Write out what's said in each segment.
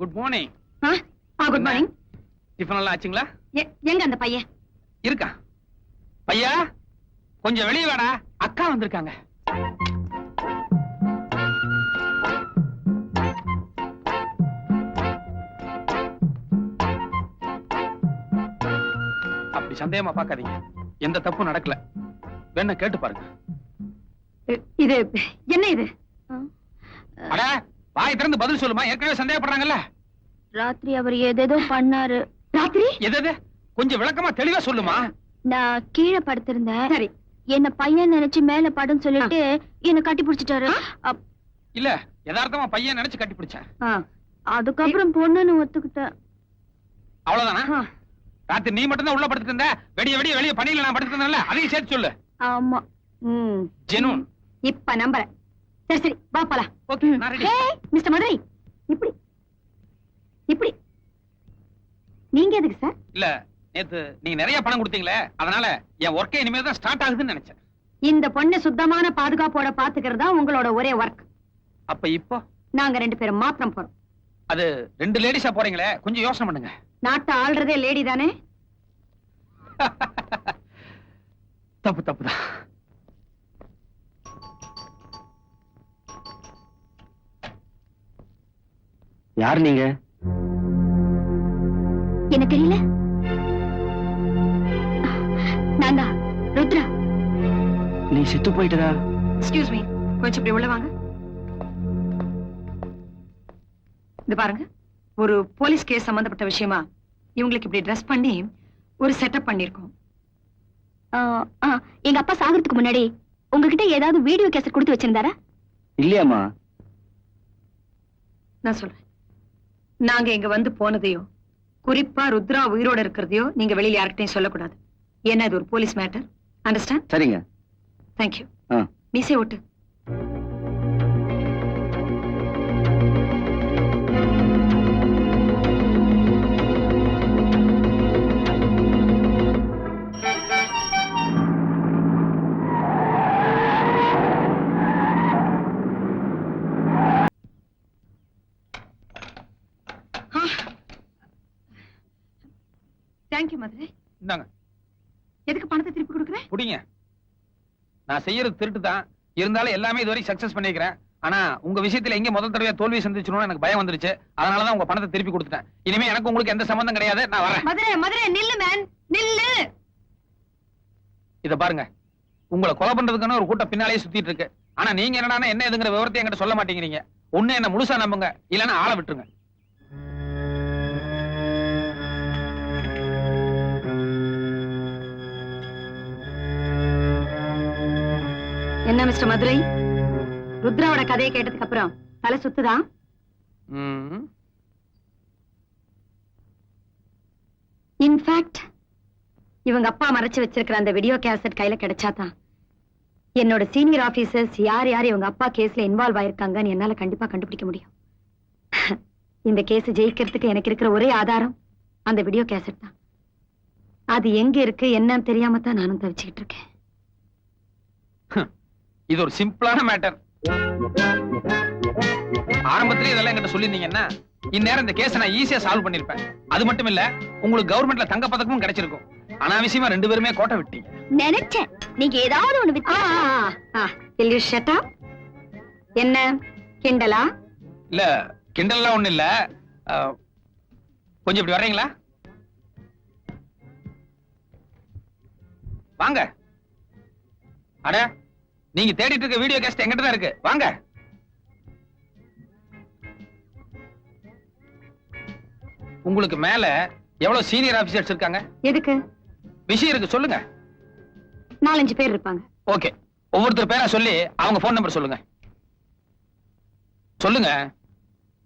Good morning. Good morning. Tiffin எல்லாம் ஆச்சுங்களா? எங்க அந்த பையன் இருக்கா? பையா கொஞ்சம் வெளியே வாடா, அக்கா வந்திருக்காங்க. அப்படி சந்தேகமா பார்க்காதீங்க, எந்த தப்பும் நடக்கல. வேணா கேட்டு பாருங்க. இது என்ன இது? அட வாய் திறந்து பதில் சொல்லுமா, ஏற்கனவே சந்தேகப்படுறாங்கல்ல. ராத்திரி அவர் ஏதேதோ பண்ணாரு. ராத்திரி எது? கொஞ்சம் விளக்கமா தெளிவா சொல்லுமா. நான் கீழே படுத்திருந்தேன். சரி, என்ன பையன் நினைச்சு மேல படுன்னு சொல்லிட்டு என்ன கட்டி பிடிச்சிட்டாரு. இல்ல யதார்த்தமா பையன் நினைச்சு கட்டி பிடிச்சேன். அதுக்கப்புறம் பொண்ணுன்னு ஒத்துக்கிட்டேன். அவ்வளவுதானா? ராத்திரி நீ மட்டும் தான் உள்ள படுத்துட்டு இருந்த, வெடிய வெடிய வெளிய பணியில நான் படுத்துட்டு இருந்தேன்ல, அதையும் சேர்த்து சொல்லு. ஆமா. ஜெனூன். இப்ப நம்புறேன். சரி சரி வா போலாம். ஓகே நான் ரெடி. மிஸ்டர் மதுரை, இப்படி இப்படி நீங்க எதுக்கு சார்? இல்ல நேத்து நீங்க நிறைய பணம் கொடுத்தீங்களே, அதனால என் ஒர்க்கே இனிமேல் தான் ஸ்டார்ட் ஆகுதுன்னு நினைச்சேன். இந்த பொண்ணு சுத்தமான பாதுகாப்போட பாத்துக்கிறதா உங்களோட ஒரே ஒர்க். அப்ப இப்போ நாங்க 2 பேரும் மாத்திரம் போறோம். அது 2 லேடிஸா போறீங்களே, கொஞ்சம் யோசனை பண்ணுங்க. நாட்டை ஆள்றதே லேடி தானே? தப்புதான். யார் நீங்க? என்ன தெரியல? நான்தான் ருத்ரா. நீ செத்து போயிட்டதா? எக்ஸ்கியூஸ் மீ, கொஞ்சம் இப்படி உள்ள வாங்க. இது பாருங்க, ஒரு போலீஸ் கேஸ் சம்பந்தப்பட்ட விஷயமா இவங்களுக்கு இப்படி ட்ரெஸ் பண்ணி ஒரு செட்டப் பண்ணிருக்கோம். எங்க அப்பா சாகிறதுக்கு முன்னாடி உங்ககிட்ட ஏதாவது வீடியோ கேசட் கொடுத்து வச்சிருந்தாரா? இல்லையாமா. நான் சொல்றேன், நாங்க இங்க வந்து போனதையோ குறிப்பா ருத்ரா உயிரோட இருக்கிறதையோ நீங்க வெளியில யார்கிட்டையும் சொல்லக்கூடாது. ஏன்னா இது ஒரு போலீஸ் மேட்டர். அண்டர்ஸ்டாண்ட்? சரிங்க. தேங்க்யூ. மீசை ஓட்டு. தேங்க்யூ மதுரை. இந்தாங்க. எதுக்கு பணத்தை திருப்பி கொடுக்குறேன்? புடிங்க. நான் செய்யறது திருட்டு தான், இருந்தாலும் எல்லாமே இதுவரை சக்சஸ் பண்ணிக்கிறேன். ஆனா உங்க விஷயத்துல எங்க முதல் தடவை தோல்வி சந்திச்சுன்னு எனக்கு பயம் வந்துருச்சு. அதனாலதான் உங்க பணத்தை திருப்பி கொடுத்துட்டேன். இனிமே எனக்கு உங்களுக்கு எந்த சம்பந்தம் கிடையாது. நான் வரேன். மதுரை நில்லு மேன், நில்லு. இத பாருங்க, உங்களை கொலை பண்றதுக்குன்னு ஒரு கூட்டம் பின்னாலேயே சுத்திட்டு இருக்கு. ஆனா நீங்க என்னன்னா என்ன எதுங்கிற விவரத்தை என்கிட்ட சொல்ல மாட்டேங்கிறீங்க. ஒண்ணு என்ன முழுசா நம்புங்க, இல்லன்னா ஆளை விட்டுருங்க. என்ன மிஸ்டர் மதுரை, ருத்ராவோட கதையை கேட்டதுக்கு அப்புறம் தலை சுத்துதா? இன்ஃபேக்ட் இவங்க அப்பா மறைச்சு வச்சிருக்கிற அந்த வீடியோ கேசட் கையில கிடைச்சாதான் என்னோட சீனியர் ஆபீசர்ஸ் யார் யார் இவங்க அப்பா கேஸ்ல இன்வால்வ் ஆயிருக்காங்கன்னு என்னால கண்டிப்பா கண்டுபிடிக்க முடியும். இந்த கேஸ் ஜெயிக்கிறதுக்கு எனக்கு இருக்கிற ஒரே ஆதாரம் அந்த வீடியோ கேசட் தான். அது எங்க இருக்கு என்னன்னு தெரியாம தான் நானும் தவிச்சுக்கிட்டு இருக்கேன். இது ஒரு சிம்பிளான மேட்டர். ஆரம்பத்திலே இதெல்லாம் என்கிட்ட சொல்லியிருந்தீங்கன்னா இந்நேரம் இந்த கேஸை நான் ஈஸியா சால்வ் பண்ணிருப்பேன். அது மட்டும் இல்ல, உங்களுக்கு கவர்மெண்ட்ல தங்க பதக்கமும் கிடைச்சிருக்கும். அனாவசியமா 2 பேருமே கோட்டை விட்டீங்க. நினைச்சேன் நீங்க ஏதாவது ஒண்ணு விட்டு. என்ன கிண்டலா? இல்ல கிண்டல்லாம் ஒண்ணு இல்ல. கொஞ்சம் இப்படி வர்றீங்களா? வாங்க. அட நீங்க தேடிட்டு இருக்க வீடியோ கேஸ்ட் எங்கிட்ட தான் இருக்கு. வாங்க. உங்களுக்கு மேல எவ்வளவு சீனியர் ஆபீசர்ஸ் இருக்காங்க? எதுக்கு? விஷயம் இருக்கு, சொல்லுங்க. 4-5 பேர் இருப்பாங்க. ஓகே, ஒவ்வொருத்தர் பேரா சொல்லி அவங்க போன் நம்பர் சொல்லுங்க. சொல்லுங்க.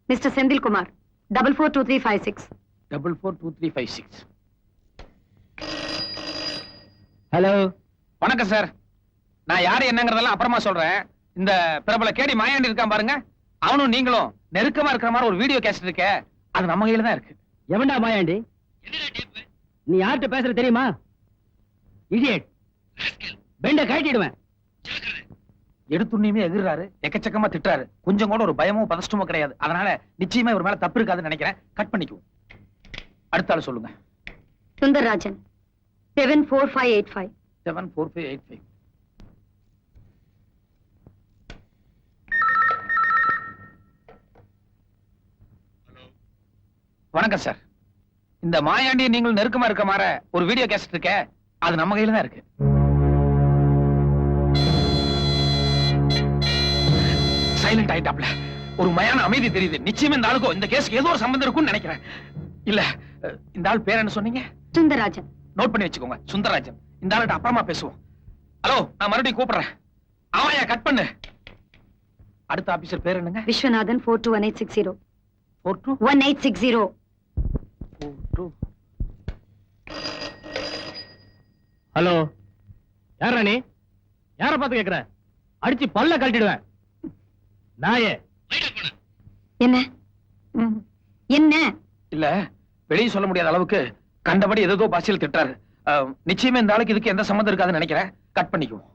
மிஸ்டர் செந்தில்குமார் 442356. 442356. ஹலோ. வணக்கம் சார். நான் யாரு என்னங்கறதெல்லாம் அப்புறமா சொல்றேன். இந்த பிரபல கேடி மாயாண்டி இருக்கான் பாருங்க, அவனும் நீங்களும் நெருக்கமா இருக்கிற மாதிரி ஒரு வீடியோ கேசட் இருக்கே, அது நம்ம கையில தான் இருக்கு. எவன்டா மாயாண்டி? நீ யார்கிட்ட பேசுற தெரியுமா? இடியட். பெண்ட கட்டிடுவேன். எடுத்துண்ணியுமே எதிர்றாரு, எக்கச்சக்கமா திட்டுறாரு. கொஞ்சம் கூட ஒரு பயமோ பதஷ்டமோ கிடையாது. அதனால நிச்சயமா இவர் மேல தப்பு இருக்காதுன்னு நினைக்கிறேன். கட் பண்ணிக்குவோம். அடுத்த ஆளு சொல்லுங்க. சுந்தரராஜன் 74585. 74585. வணக்கம் சார். இந்த மாயாண்டி நீங்கள் நெருக்கமா இருக்க மாற ஒரு வீடியோ கேசட் இருக்க, அது நம்ம கையில தான் இருக்கு. சைலண்ட் ஆயிட்டாப்ல. ஒரு மயான அமைதி தெரியுது. நிச்சயமா இந்த ஆளுக்கும் இந்த கேஸ்க்கு ஏதோ ஒரு சம்பந்தம் இருக்கும்னு நினைக்கிறேன். இல்ல, இந்த ஆள் பேர் என்ன சொன்னீங்க? சுந்தரராஜன். நோட் பண்ணி வச்சுக்கோங்க, சுந்தரராஜன். இந்த ஆள்கிட்ட அப்புறமா பேசுவோம். ஹலோ, நான் மறுபடியும் கூப்பிடுறேன். ஆமாயா, கட் பண்ணு. அடுத்த ஆபீசர் பேர் என்னங்க? விஸ்வநாதன் 421860. 421860. 1860. ஹலோ, யாரா நீ? யார பார்த்து கேக்குற? அடிச்சு பல்ல கழட்டிடுவேன். நாயே. என்ன என்ன? இல்ல, வெளியே சொல்ல முடியாத அளவுக்கு கண்டபடி ஏதோ பாசியில் திட்டாரு. நிச்சயமா இந்த ஆளுக்கு இதுக்கு எந்த சம்மந்தம் இருக்காதுன்னு நினைக்கிறேன். கட் பண்ணிக்குவோம்.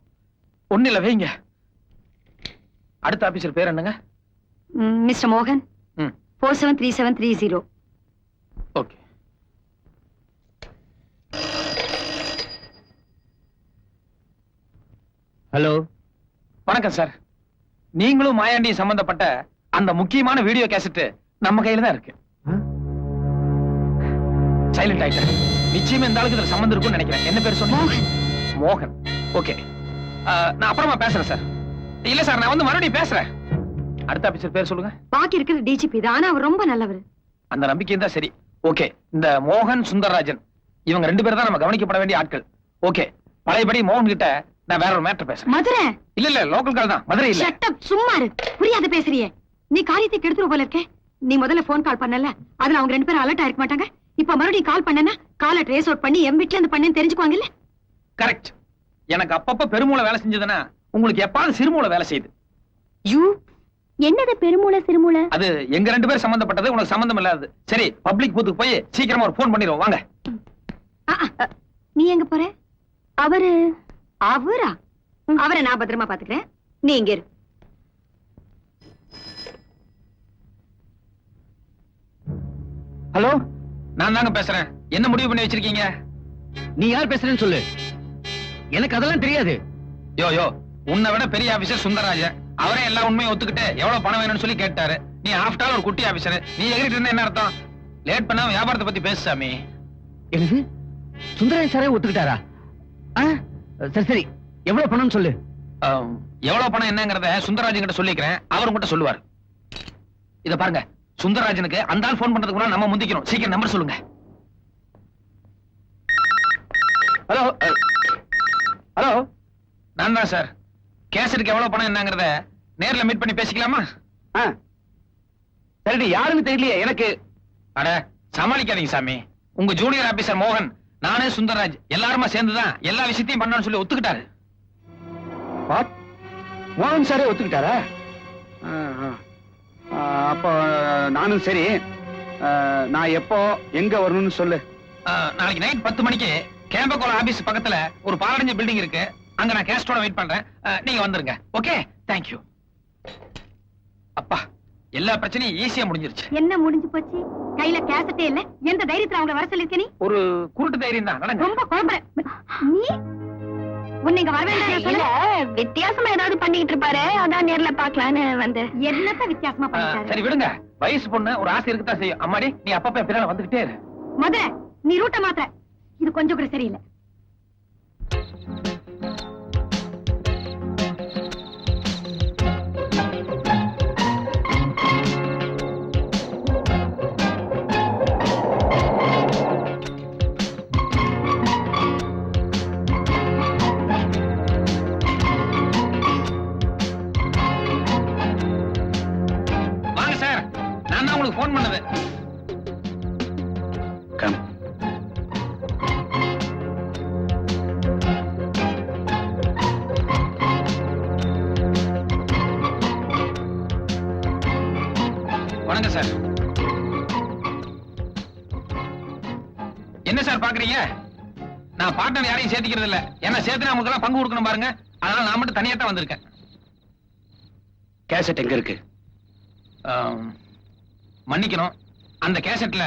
ஒண்ணு இல்ல, வைங்க. அடுத்த ஆபீசர் பேர் என்னங்க? மிஸ்டர் மோகன் 473730. ஓகே. ஹலோ, வணக்கம் சார். நீங்களும் மாயாண்டியும் சம்பந்தப்பட்ட அந்த முக்கியமான வீடியோ கேசட் நம்ம கையில தான் இருக்கு. சைலண்ட் ஆயிட்டாரு. நிச்சயமா இந்த ஆளுக்கு இதுல சம்பந்தம் இருக்கும்னு நினைக்கிறேன். என்ன பேர் சொன்னீங்க? மோகன். மோகன். ஓகே, நான் அப்புறமா பேசுறேன் சார். இல்ல சார், நான் வந்து மறுபடியும் பேசுறேன். அடுத்த ஆபீசர் பேர் சொல்லுங்க. பாக்கி இருக்கிறது டிஜிபி தான், ஆனா அவர் ரொம்ப நல்லவர். அந்த நம்பிக்கையும் தான் சரி. ஓகே, இந்த மோகன் சுந்தரராஜன் இவங்க 2 பேரும் தான் நம்ம கவனிக்கப்பட வேண்டிய ஆட்கள். ஓகே, பழையபடி மோகன் கிட்ட நான் வேற ஒரு மேட்டர் பேசுறேன். மதுரை. இல்ல, லோக்கல் கால் தான். மதுரை இல்ல. ஷட் அப், சும்மா இரு. புரியாத பேசுறியே. நீ காரியத்தை கெடுத்துற போல இருக்கே. நீ முதல்ல போன் கால் பண்ணல, அதுல அவங்க 2 பேரும் அலர்ட் ஆயிருக்க மாட்டாங்க. இப்ப மறுபடியும் கால் பண்ணனா காலை ட்ரேஸ் அவுட் பண்ணி எம் வீட்ல இருந்து பண்ணேன்னு தெரிஞ்சுக்குவாங்க இல்ல? கரெக்ட். எனக்கு அப்பப்ப பெருமூளை வேலை செஞ்சதுன்னா உங்களுக்கு எப்பாவது சிறுமூளை வேலை செய்யுது. யூ என்னது பெருமூளை சிறுமூளை? அது எங்க 2 பேர் சம்பந்தப்பட்டது, உனக்கு சம்பந்தம் இல்லாதது. சரி, பப்ளிக் பூத்துக்கு போய் சீக்கிரமா ஒரு போன் பண்ணிடுவோம். வாங்க. நீ எங்க போற? அவரா? அவரை நான் பத்திரமா பாத்துக்கிறேன். நீ இங்க இரு. ஹலோ, நான் தாங்க பேசுறேன். என்ன முடிவு பண்ணி வச்சிருக்கீங்க? நீ யார் பேசுறேன்னு சொல்லு. எனக்கு அதெல்லாம் தெரியாது. யோ, உன்னை விட பெரிய ஆபீசர் சுந்தரராஜன். அவரே எல்லா உண்மையும் ஒத்துக்கிட்டு எவ்வளவு பணம் வேணும்னு சொல்லி கேட்டாரு. நீ ஆஃப்டர் ஆல் ஒரு குட்டி ஆபீசர். நீ எகிரிட்டு இருந்தா என்ன அர்த்தம்? லேட் பண்ணாம வியாபாரத்தை பத்தி பேசு சாமி. என்னது? சுந்தரராஜன் சாரே ஒத்துக்கிட்டாரா? சரி சரி, எவ்வளவு பணம்னு சொல்லு. எவ்வளவு பணம் என்னங்கறத சுந்தரராஜன் கிட்ட சொல்லிக்கிறேன். அவர் உங்ககிட்ட சொல்லுவார். இத பாருங்க, சுந்தரராஜனுக்கு அந்த ஆள் போன் பண்றதுக்கு முன்னாடி நம்ம முந்திக்கணும். சீக்கிரம் நம்பர் சொல்லுங்க. ஹலோ ஹலோ, நான் தான் சார். கேசட்டுக்கு எவ்வளவு பணம் என்னங்கறத நேர்ல மீட் பண்ணி பேசிக்கலாமா? சரி, யாருன்னு தெரியலையே எனக்கு. அட, சமாளிக்காதீங்க சாமி. உங்க ஜூனியர் ஆபீசர் மோகன், நானே சுந்தரராஜ் எல்லாருமா சேர்ந்துதான் எல்லா விஷயத்தையும் பண்ணணும்னு சொல்லி ஒத்துக்கிட்டாரு. மோகன் சாரே ஒத்துக்கிட்டாரா? அப்போ நானும் சரி. நான் எப்போ எங்க வரணும்னு சொல்லு. நாளைக்கு நைட் 10 மணிக்கு கேம்பகோல ஆபீஸ் பக்கத்துல ஒரு பாலடைஞ்ச பில்டிங் இருக்கு. அங்க நான் கேஸ்டோட வெயிட் பண்றேன். நீங்க வந்துருங்க. Okay, thank you. அப்பா, எல்லா பிரச்சனையும் ஈஸியா முடிஞ்சிருச்சு. என்ன முடிஞ்சு போச்சு? கையில கேசட்டே இல்ல. எந்த தைரியத்துல அவங்க வர சொல்லிருக்க நீ? ஒரு குருட்டு தைரியம் தான். நடங்க. ரொம்ப குழம்புற நீ. உன்னை இங்க வர வேண்டாம் சொல்ல. வித்தியாசமா ஏதாவது பண்ணிட்டு இருப்பாரு, அதான் நேர்ல பாக்கலான்னு வந்து. என்னத்த வித்தியாசமா பண்ணிட்டாரு? சரி விடுங்க. வயசு பொண்ணு ஒரு ஆசை இருக்குதான் செய்யும். அம்மாடி, நீ அப்பப்ப பின்னால வந்துகிட்டே இரு. மதுரை, நீ ரூட்ட மாத்திர. இது கொஞ்சம் கூட சரியில்லை. வாங்க சார், நான் தான் உங்களுக்கு போன் பண்ணது. கம். வணக்கம் சார். என்ன சார் பாக்குறீங்க? நான் பார்ட்னர் யாரையும் சேர்த்துக்கிறது இல்ல. ஏன்னா சேர்த்து உங்களுக்கு எல்லாம் பங்கு கொடுக்கணும் பாருங்க. அதனால நான் மட்டும் தனியா தான் வந்திருக்கேன். கேசட் எங்க இருக்கு? மன்னிக்கணும், அந்த கேசட்ல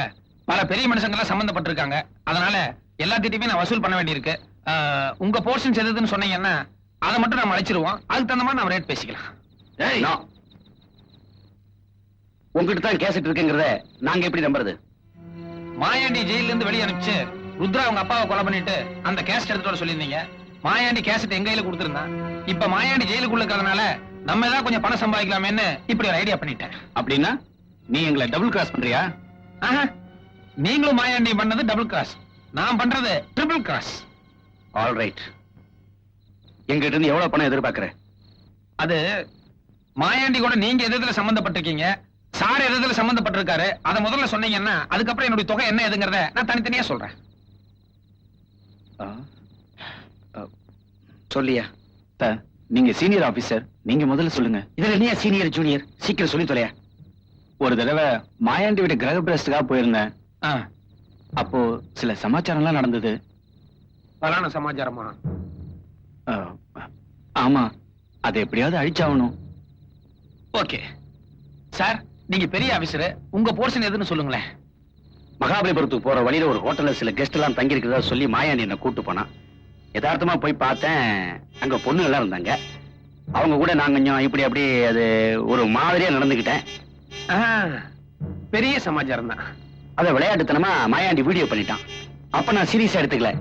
பல பெரிய மனுஷங்கெல்லாம் சம்பந்தப்பட்டிருக்காங்க. அதனால எல்லாத்திட்டையுமே நான் வசூல் பண்ண வேண்டியிருக்கு. உங்க போர்ஷன்ஸ் எதுன்னு சொன்னீங்கன்னா அதை மட்டும் நம்ம அழைச்சிருவோம். அதுக்கு தகுந்த மாதிரி நம்ம ரேட் பேசிக்கலாம். ஏய், உங்ககிட்ட தான் கேசட் இருக்குங்கிறத நாங்க எப்படி நம்புறது? மாயாண்டி ஜெயில இருந்து வெளியே அனுப்பிச்சு ருத்ரா அவங்க அப்பாவை கொலை பண்ணிட்டு அந்த கேசட் எடுத்துட்டு வர சொல்லியிருந்தீங்க. மாயாண்டி கேசட் எங்க கையில கொடுத்திருந்தான். இப்ப மாயாண்டி ஜெயிலுக்குள்ள இருக்கிறதுனால நம்ம ஏதாவது கொஞ்சம் பணம் சம்பாதிக்கலாமேன்னு இப்படி ஒரு ஐடியா பண்ணிட்டேன். அப்படின்னா நீ எங்களை டபுள் கிராஸ் பண்றியா? ஆஹா, நீங்களும் மாயாண்டி பண்ணது டபுள் கிராஸ், நான் பண்றது ட்ரிபிள் கிராஸ். All right. எங்கிட்ட இருந்து எவ்வளவு பணம் எதிர்பார்க்கற? அது மாயாண்டி கூட நீங்க எதுல சம்பந்தப்பட்டிருக்கீங்க, சார் எதுல சம்பந்தப்பட்டிருக்காரு, அதை முதல்ல சொன்னீங்கன்னா அதுக்கப்புறம் என்னுடைய தொகை என்ன எதுங்கிறத நான் தனித்தனியா சொல்றேன். சொல்லியா? நீங்க சீனியர் ஆபீசர், நீங்க முதல்ல சொல்லுங்க. இதுல என்ன சீனியர் ஜூனியர்? சீக்கிரம் சொல்லி தொலையா. ஒரு தடவை மாயாண்டி வீட்டு கிரக பிரஸ்டுக்காக போயிருந்தேன். அப்போ சில சமாச்சாரம்லாம் நடந்தது. பலான சமாச்சாரமா? ஆமா, அதை எப்படியாவது அழிச்சாகணும். ஓகே சார், நீங்க பெரிய ஆபீசர், உங்க போர்ஷன் எதுன்னு சொல்லுங்களேன். மகாபலிபுரத்துக்கு போற வழியில ஒரு ஹோட்டல்ல சில கெஸ்ட் எல்லாம் தங்கி இருக்கிறதா சொல்லி மாயாண்டி என்ன கூட்டு போனா. யதார்த்தமா போய் பார்த்தேன், அங்க பொண்ணுங்க எல்லாம் இருந்தாங்க. அவங்க கூட நான் கொஞ்சம் இப்படி அப்படி அது ஒரு மாதிரியா நடந்துகிட்டேன். பெரிய சமாச்சாரம் தான். அத விளையாட்டுத்தனமா மாயாண்டி வீடியோ பண்ணிட்டான். அப்ப நான் சீரியஸா எடுத்துக்கல.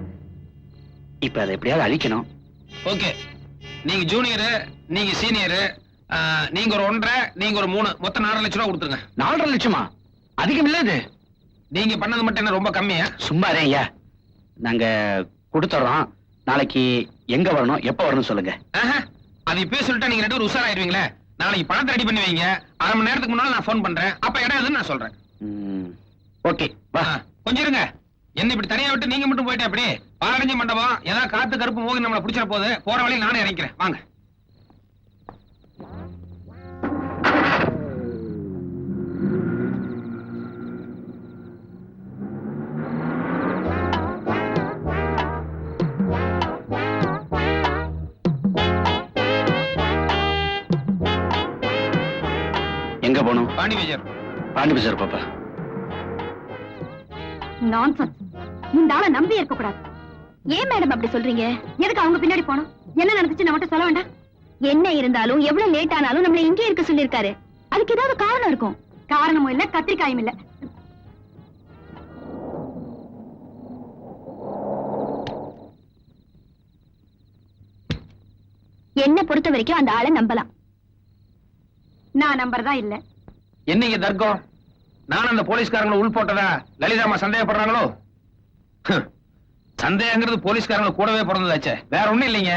இப்ப அதை எப்படியாவது அழிக்கணும். ஓகே, நீங்க ஜூனியர், நீங்க சீனியர், நீங்க ஒரு 1.5, நீங்க ஒரு 3, மொத்தம் 4 லட்சம் ரூபாய் கொடுத்துருங்க. 4.5 லட்சமா? அதிகம் இல்ல இது? நீங்க பண்ணது மட்டும் என்ன ரொம்ப கம்மியா? சும்மா ஐயா, நாங்க கொடுத்துறோம். நாளைக்கு எங்க வரணும், எப்ப வரணும் சொல்லுங்க. அது இப்பவே சொல்லிட்டா நீங்க 2 பேரும் உஷாராயிருவீங்களே. நாளைக்கு பணத்தை ரெடி பண்ணி வைங்க. 1/2 மணி நேரத்துக்கு முன்னால நான் போன் பண்றேன். அப்ப இடம் எதுன்னு நான் சொல்றேன். ஓகே வா. கொஞ்சம் இருங்க, என்ன இப்படி தனியா விட்டு நீங்க மட்டும் போயிட்டே அப்படி பாலடைஞ்ச மண்டபம் ஏதாவது காத்து கருப்பு போக நம்மளை பிடிச்சிட போகுது. போற வழியில் நானே இறங்கிறேன், வாங்க. எங்க போகணும்? பாண்டி பஜார். பாண்டி பஜார் பாப்பா. நான்சென்ஸ். இந்த ஆளை நம்பி இருக்க கூடாது. ஏன் மேடம் அப்படி சொல்றீங்க? எதுக்கு அவங்க பின்னாடி போனோம்? என்ன நடந்துச்சு நம்மகிட்ட சொல்ல வேண்டாம்? என்ன இருந்தாலும் எவ்வளவு லேட் ஆனாலும் நம்மள இங்கே இருக்க சொல்லிருக்காரு. அதுக்கு ஏதாவது காரணம் இருக்கும். காரணமும் இல்ல, கத்திரிக்காயும் இல்ல. என்ன பொறுத்த வரைக்கும் அந்த ஆளை நம்பலாம். நான் நம்பறதா இல்ல. என்னங்க தர்க்கம்? நான் அந்த போலீஸ்காரங்களை உள் போட்டதா லலிதாமா சந்தேகப்படுறாங்களோ? சந்தேகங்கிறது போலீஸ்காரங்களை கூடவே பிறந்ததாச்சே, வேற ஒண்ணும் இல்லைங்க.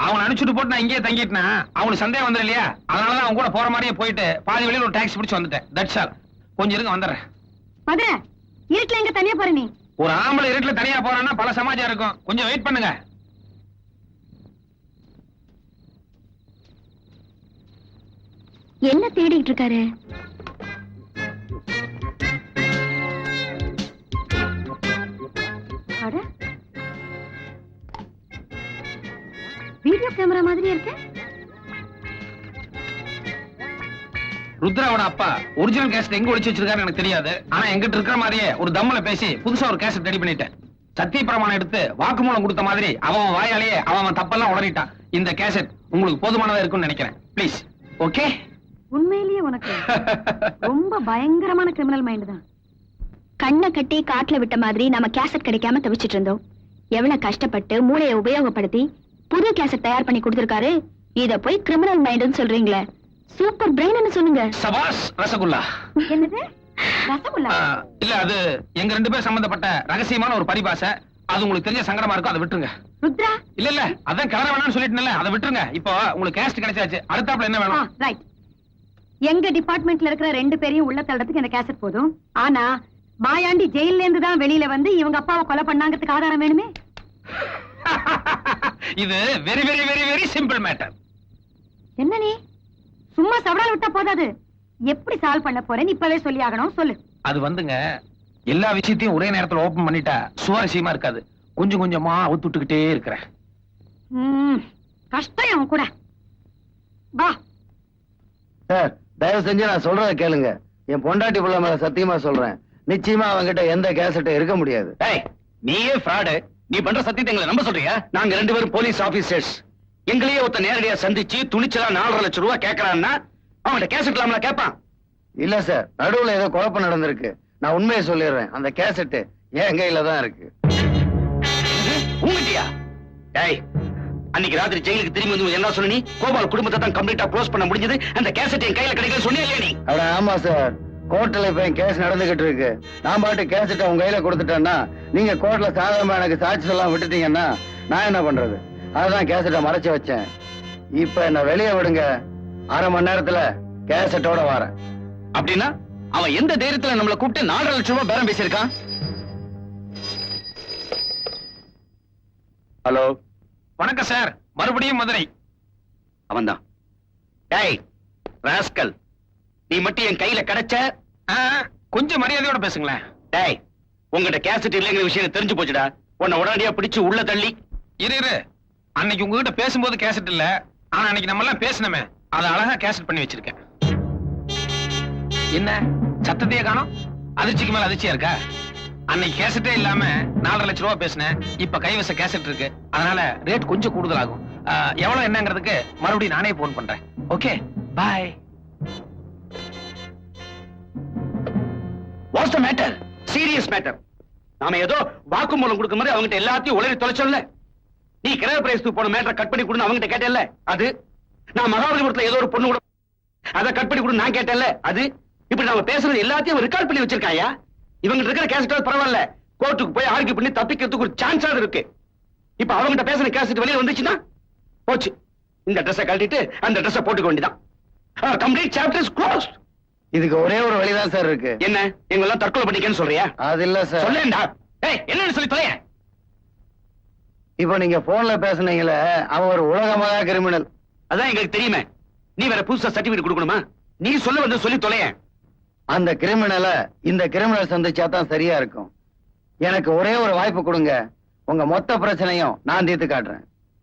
அவனை அனுப்பிச்சுட்டு போட்டு நான் இங்கேயே தங்கிட்டேன்னா அவனுக்கு சந்தேகம் வந்துடும் இல்லையா? அதனாலதான் அவன் கூட போற மாதிரியே போயிட்டு பாதி வழியில் ஒரு டாக்ஸி பிடிச்சு வந்துட்டேன். That's all. கொஞ்சம் இருங்க, வந்துடுறேன். மதுரை, இருட்டுல எங்க தனியா போற நீ? ஒரு ஆம்பளை இருட்டுல தனியா போறான்னா பல சமாச்சாரம் இருக்கும். கொஞ்சம் வெயிட் பண்ணுங்க. என்ன தேடிட்டு இருக்காரு? வீடியோ கேமரா மாதிரி இருக்கு. ருத்ராவோட அப்பா ஒரிஜினல் கேசட் எங்க ஒளிச்சு வச்சிருக்காரு எனக்கு தெரியாது. ஆனா எங்கிட்ட இருக்கிற மாதிரியே ஒரு தம்மல பேசி புதுசா ஒரு கேசட் ரெடி பண்ணிட்டேன். சத்திய பிரமாணம் எடுத்து வாக்குமூலம் கொடுத்த மாதிரி அவன் வாயாலேயே அவன் தப்பெல்லாம் உளறிட்டான். இந்த கேசட் உங்களுக்கு போதுமானதா இருக்கும்னு நினைக்கிறேன். ப்ளீஸ். ஓகே? உண்மையிலேயே உனக்கு ரொம்ப பயங்கரமான கிரிமினல் மைண்ட் தான். கண்ணை கட்டி காட்டுல விட்ட மாதிரி நம்ம கேசட் கிடைக்காம தவிச்சிட்டு இருந்தோம். எவ்வளவு கஷ்டப்பட்டு மூளையை உபயோகப்படுத்தி புது கேசட் தயார் பண்ணி கொடுத்திருக்காரு. இத போய் கிரிமினல் மைண்ட்னு சொல்றீங்களே, சூப்பர் பிரெயின்னு சொல்லுங்க. சபாஸ் ரசகுல்லா. என்னது ரசகுல்லா? இல்ல, அது எங்க 2 பேர் சம்பந்தப்பட்ட ரகசியமான ஒரு பரிபாஷை. அது உங்களுக்கு தெரிஞ்ச சங்கடமா இருக்கும், அதை விட்டுருங்க. ருத்ரா, இல்ல இல்ல, அதான் கிளற வேணாம்னு சொல்லிட்டேன்ல, அதை விட்டுருங்க. இப்போ உங்களுக்கு கேசட் கிடைச்சாச்சு, அடுத்தாப்புல என்ன வேணும்? ரைட். எங்க டிபார்ட்மெண்ட்ல இருக்கிற 2 பேரையும் உள்ள தள்ளறதுக்கு இந்த கேசட் போதும். ஆனா மாயாண்டி ஜெயில இருந்து தான் வெளியில வந்து இவங்க அப்பாவை கொலை பண்ணாங்கிறதுக்கு ஆதாரம் வேணுமே. இது very very very very simple matter. என்ன நீ சும்மா சவடால் விட்டா போதாது, எப்படி சால்வ் பண்ண போறேன்னு இப்பவே சொல்லி ஆகணும். சொல்லு. அது வந்துங்க, எல்லா விஷயத்தையும் ஒரே நேரத்துல ஓபன் பண்ணிட்டா சுவாரஸ்யமா இருக்காது. கொஞ்சம் கொஞ்சமா அவுத்துட்டுக்கிட்டே இருக்கிறேன். கஷ்டம் அவன் கூட. வா. சார் தயவு செஞ்சு நான் சொல்றத கேளுங்க. என் பொண்டாட்டி புள்ள மேல சத்தியமா சொல்றேன், நிச்சயமா அவங்கிட்ட எந்த கேசட்டும் இருக்க முடியாது. டேய், நீயே ஃப்ராடு. நீ பண்ற சத்தியத்தை எங்களை நம்ப சொல்றியா? நாங்க 2 பேரும் போலீஸ் ஆபீசர்ஸ். எங்களையே ஒருத்த நேரடியா சந்திச்சு துணிச்சலா 4.5 லட்சம் ரூபாய் கேட்கறான்னா அவன்கிட்ட கேசட் இல்லாமல கேட்பான். இல்ல சார், நடுவுல ஏதோ குழப்பம் நடந்திருக்கு. நான் உண்மையை சொல்லிடுறேன், அந்த கேசட் என் கையில தான் இருக்கு. உங்கட்டியா? டேய், அன்னைக்கு ராத்திரி ஜெயிலுக்கு திரும்பி வந்து என்ன சொன்ன? நீ கோபால் குடும்பத்தை தான் கம்ப்ளீட்டா க்ளோஸ் பண்ண முடிஞ்சது, அந்த கேசட் என் கையில கிடைக்கல சொன்னியா இல்லையா நீ? அட ஆமா சார், கோர்ட்ல இப்ப என் கேஸ் நடந்துகிட்டு இருக்கு. நான் பாட்டு கேசட்டை உங்க கையில கொடுத்துட்டேன்னா, நீங்க கோர்ட்ல சாதாரணமா எனக்கு சாட்சி எல்லாம் விட்டுட்டீங்கன்னா நான் என்ன பண்றது? அதான் கேசட்டை மறைச்சு வச்சேன். இப்ப என்ன வெளியே விடுங்க, 1/2 மணி நேரத்துல கேசட்டோட வரேன். அப்படின்னா அவன் எந்த தைரியத்துல நம்மள கூப்பிட்டு 4.5 லட்சம் ரூபாய் பேரம் பேசியிருக்கான்? ஹலோ, வணக்கம் சார், மறுபடியும் மதுரை. அவன்தான். டேய் ராஸ்கல், நீ மட்டும் என் கையில கிடைச்ச. கொஞ்சம் மரியாதையோட பேசுங்களேன். டேய், உங்ககிட்ட கேசட் இல்லைங்கிற விஷயம் தெரிஞ்சு போச்சுடா. உன்னை உடனடியா பிடிச்சு உள்ள தள்ளி. இரு, அன்னைக்கு உங்ககிட்ட பேசும்போது கேசட் இல்ல, ஆனா அன்னைக்கு நம்ம எல்லாம் பேசணுமே, அதை அழகா கேசட் பண்ணி வச்சிருக்கேன். என்ன சத்தத்தையே காணோம்? அதிர்ச்சிக்கு மேல அதிர்ச்சியா இருக்கா? அன்னைக்கு கேசட்டே இல்லாம 4.5 லட்சம் ரூபாய் பேசினேன். இப்ப கைவச கேசட் இருக்கு, அதனால ரேட் கொஞ்சம் கூடுதலாகும். எவ்வளவு என்னங்கிறதுக்கு மறுபடியும் நானே போன் பண்றேன். Okay, bye. What's the matter? Serious matter. நாம ஏதோ வாக்குமூலம் கொடுக்க மாதிரி அவங்ககிட்ட எல்லாத்தையும் உளறி தொலைச்சோம்ல. நீ கிரக பிரேஸ்க்கு போன மேட்டரை கட் பண்ணி கொடுன்னு அவங்ககிட்ட கேட்டேல்ல, அது. நான் மகாபலிபுரத்துல ஏதோ ஒரு பொண்ணு கூட அதை கட் பண்ணி கொடுன்னு நான் கேட்டேன்ல, அது. இப்படி நாம பேசுறது எல்லாத்தையும் ரெக்கார்ட் பண்ணி வச்சிருக்காயா? இவங்க இருக்கிற கேசட் பரவாயில்ல, கோர்ட்டுக்கு போய் ஆர்கியூ பண்ணி தப்பிக்கிறதுக்கு ஒரு சான்ஸ் இருக்கு. இப்ப அவங்ககிட்ட பேசுற கேசட் வெளியே வந்துச்சுன்னா போச்சு. இந்த ட்ரெஸ்ஸை கழட்டிட்டு அந்த ட்ரெஸ்ஸை போட்டுக்க வேண்டியதான். Complete chapter is closed. இதுக்கு ஒரே ஒரு வழிதான் சார் இருக்கு. என்ன, எங்க எல்லாம் தற்கொலை பண்ணிக்கன்னு சொல்றியா? அது இல்ல சார். சொல்லேன்டா. ஏய், என்னன்னு சொல்லி தொலைய. இப்ப நீங்க போன்ல பேசுனீங்களே, அவன் ஒரு உலகமாக கிரிமினல். அதான் எங்களுக்கு தெரியுமே. நீ வேற புதுசா சர்டிபிகேட் கொடுக்கணுமா? நீ சொல்ல வந்து சொல்லி தொலைய. அந்த கிரிமினலை இந்த கிரிமினல் சந்திச்சா தான் சரியா இருக்கும். எனக்கு ஒரே ஒரு வாய்ப்பு கொடுங்க, உங்க மொத்த பிரச்சனையும் நான் தீர்த்து காட்டுறேன்.